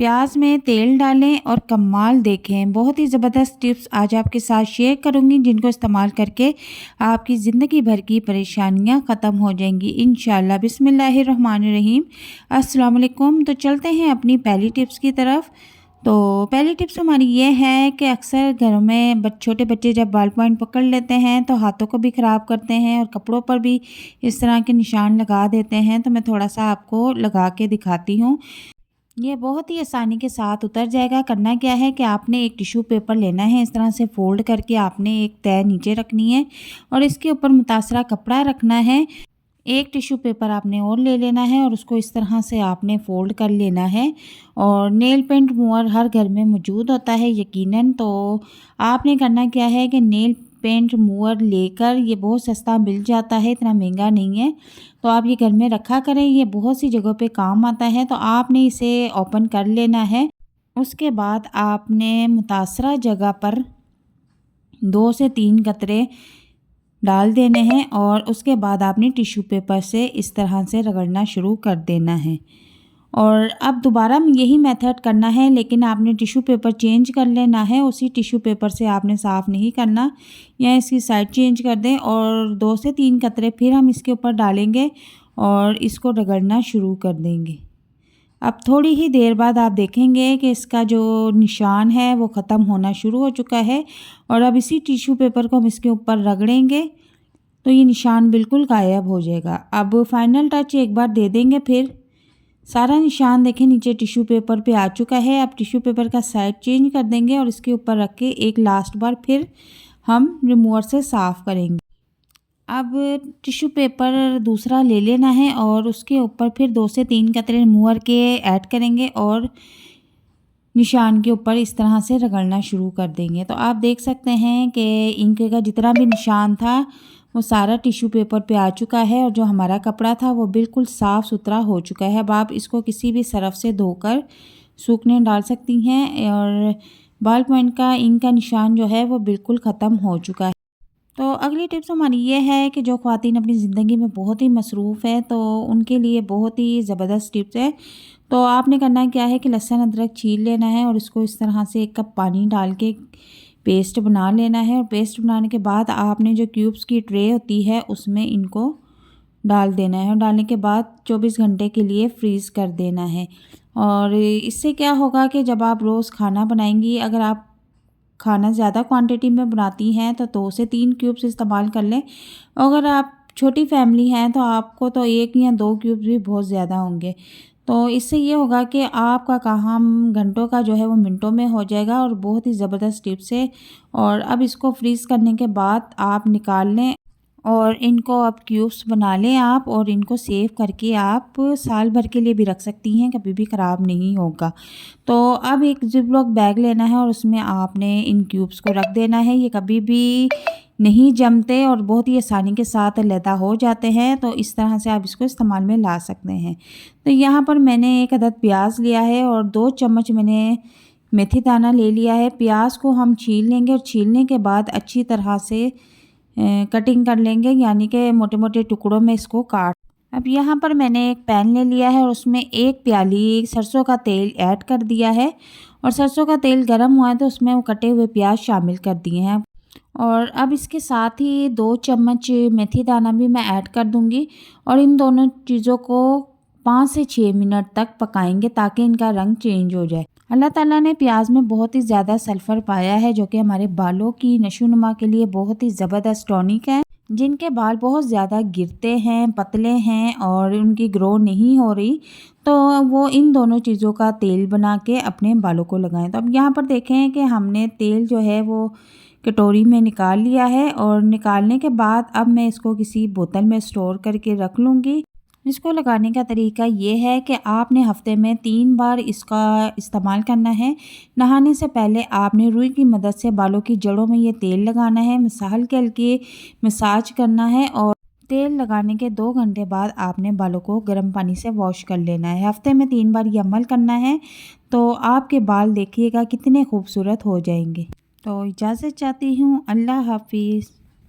प्याज में तेल डालें और कमाल देखें। बहुत ही ज़बरदस्त टिप्स आज आपके साथ शेयर करूंगी जिनको इस्तेमाल करके आपकी ज़िंदगी भर की परेशानियां ख़त्म हो जाएंगी इंशाल्लाह। बिस्मिल्लाहिर्रहमानिर्रहीम। अस्सलाम वालेकुम। तो चलते हैं अपनी पहली टिप्स की तरफ। तो पहली टिप्स हमारी ये है कि अक्सर घरों में छोटे बच्चे जब बॉल पॉइंट पकड़ लेते हैं तो हाथों को भी ख़राब करते हैं और कपड़ों पर भी इस तरह के निशान लगा देते हैं। तो मैं थोड़ा सा आपको लगा के दिखाती हूँ। ये बहुत ही आसानी के साथ उतर जाएगा। करना क्या है कि आपने एक टिश्यू पेपर लेना है, इस तरह से फ़ोल्ड करके आपने एक तह नीचे रखनी है और इसके ऊपर मुतासरा कपड़ा रखना है। एक टिश्यू पेपर आपने और ले लेना है और उसको इस तरह से आपने फ़ोल्ड कर लेना है। और नेल पेंट रिमूवर हर घर में मौजूद होता है यकीनन। तो आपने करना क्या है कि नेल पेंट रिमूवर लेकर, ये बहुत सस्ता मिल जाता है, इतना महंगा नहीं है, तो आप ये घर में रखा करें। ये बहुत सी जगहों पे काम आता है। तो आपने इसे ओपन कर लेना है। उसके बाद आपने मुतासरा जगह पर 2 से 3 कतरे डाल देने हैं और उसके बाद आपने टिश्यू पेपर से इस तरह से रगड़ना शुरू कर देना है। और अब दोबारा यही मेथड करना है, लेकिन आपने टिश्यू पेपर चेंज कर लेना है। उसी टिश्यू पेपर से आपने साफ़ नहीं करना, या इसकी साइड चेंज कर दें और 2 से 3 कतरे फिर हम इसके ऊपर डालेंगे और इसको रगड़ना शुरू कर देंगे। अब थोड़ी ही देर बाद आप देखेंगे कि इसका जो निशान है वो ख़त्म होना शुरू हो चुका है। और अब इसी टिश्यू पेपर को हम इसके ऊपर रगड़ेंगे तो ये निशान बिल्कुल गायब हो जाएगा। अब फाइनल टच एक बार दे देंगे, फिर सारा निशान देखें नीचे टिश्यू पेपर पे आ चुका है। अब टिश्यू पेपर का साइड चेंज कर देंगे और इसके ऊपर रख के एक लास्ट बार फिर हम रिमूवर से साफ़ करेंगे। अब टिश्यू पेपर दूसरा ले लेना है और उसके ऊपर फिर 2 से 3 कतरे रिमूवर के ऐड करेंगे और निशान के ऊपर इस तरह से रगड़ना शुरू कर देंगे। तो आप देख सकते हैं कि इंक का जितना भी निशान था वो सारा टिश्यू पेपर पे आ चुका है और जो हमारा कपड़ा था वो बिल्कुल साफ़ सुथरा हो चुका है। अब आप इसको किसी भी सरफ से धोकर सूखने डाल सकती हैं और बॉल पॉइंट का इंक का निशान जो है वो बिल्कुल ख़त्म हो चुका है। तो अगली टिप्स हमारी ये है कि जो ख़वातीन अपनी ज़िंदगी में बहुत ही मसरूफ़ है तो उनके लिए बहुत ही ज़बरदस्त टिप्स है। तो आपने करना क्या है कि लहसुन अदरक छील लेना है और इसको इस तरह से 1 कप पानी डाल के पेस्ट बना लेना है। और पेस्ट बनाने के बाद आपने जो क्यूब्स की ट्रे होती है उसमें इनको डाल देना है और डालने के बाद 24 घंटे के लिए फ्रीज़ कर देना है। और इससे क्या होगा कि जब आप रोज़ खाना बनाएंगी, अगर आप खाना ज़्यादा क्वांटिटी में बनाती हैं तो 2 से 3 क्यूब्स इस्तेमाल कर लें। अगर आप छोटी फैमिली हैं तो आपको तो 1 या 2 क्यूब्स भी बहुत ज़्यादा होंगे। तो इससे ये होगा कि आपका काम घंटों का जो है वो मिनटों में हो जाएगा और बहुत ही ज़बरदस्त टिप्स है। और अब इसको फ्रीज़ करने के बाद आप निकाल लें और इनको अब क्यूब्स बना लें आप, और इनको सेव करके आप साल भर के लिए भी रख सकती हैं, कभी भी ख़राब नहीं होगा। तो अब एक ज़िप-लॉक बैग लेना है और उसमें आपने इन क्यूब्स को रख देना है। ये कभी भी नहीं जमते और बहुत ही आसानी के साथ अलहदा हो जाते हैं। तो इस तरह से आप इसको इस्तेमाल में ला सकते हैं। तो यहाँ पर मैंने 1 अदद प्याज लिया है और 2 चम्मच मैंने मेथी दाना ले लिया है। प्याज को हम छील लेंगे और छीलने के बाद अच्छी तरह से कटिंग कर लेंगे, यानी कि मोटे मोटे टुकड़ों में इसको काट। अब यहाँ पर मैंने एक पैन ले लिया है और उसमें 1 प्याली सरसों का तेल ऐड कर दिया है और सरसों का तेल गर्म हुआ है तो उसमें वो कटे हुए प्याज शामिल कर दिए हैं। और अब इसके साथ ही 2 चम्मच मेथी दाना भी मैं ऐड कर दूंगी और इन दोनों चीज़ों को 5 से 6 मिनट तक पकाएंगे ताकि इनका रंग चेंज हो जाए। अल्लाह ताला ने प्याज में बहुत ही ज़्यादा सल्फ़र पाया है जो कि हमारे बालों की नशोनुमा के लिए बहुत ही ज़बरदस्त टॉनिक है। जिनके बाल बहुत ज़्यादा गिरते हैं, पतले हैं और उनकी ग्रो नहीं हो रही, तो वो इन दोनों चीज़ों का तेल बना के अपने बालों को लगाएं। तो अब यहाँ पर देखें कि हमने तेल जो है वो कटोरी में निकाल लिया है और निकालने के बाद अब मैं इसको किसी बोतल में स्टोर करके रख लूँगी। इसको लगाने का तरीका ये है कि आपने हफ्ते में 3 बार इसका इस्तेमाल करना है। नहाने से पहले आपने रुई की मदद से बालों की जड़ों में ये तेल लगाना है, हल्के हल्के मसाज करना है और तेल लगाने के 2 घंटे बाद आपने बालों को गर्म पानी से वॉश कर लेना है। हफ्ते में 3 बार ये अमल करना है तो आपके बाल देखिएगा कितने खूबसूरत हो जाएंगे। तो इजाज़त चाहती हूँ। अल्लाह हाफिज़।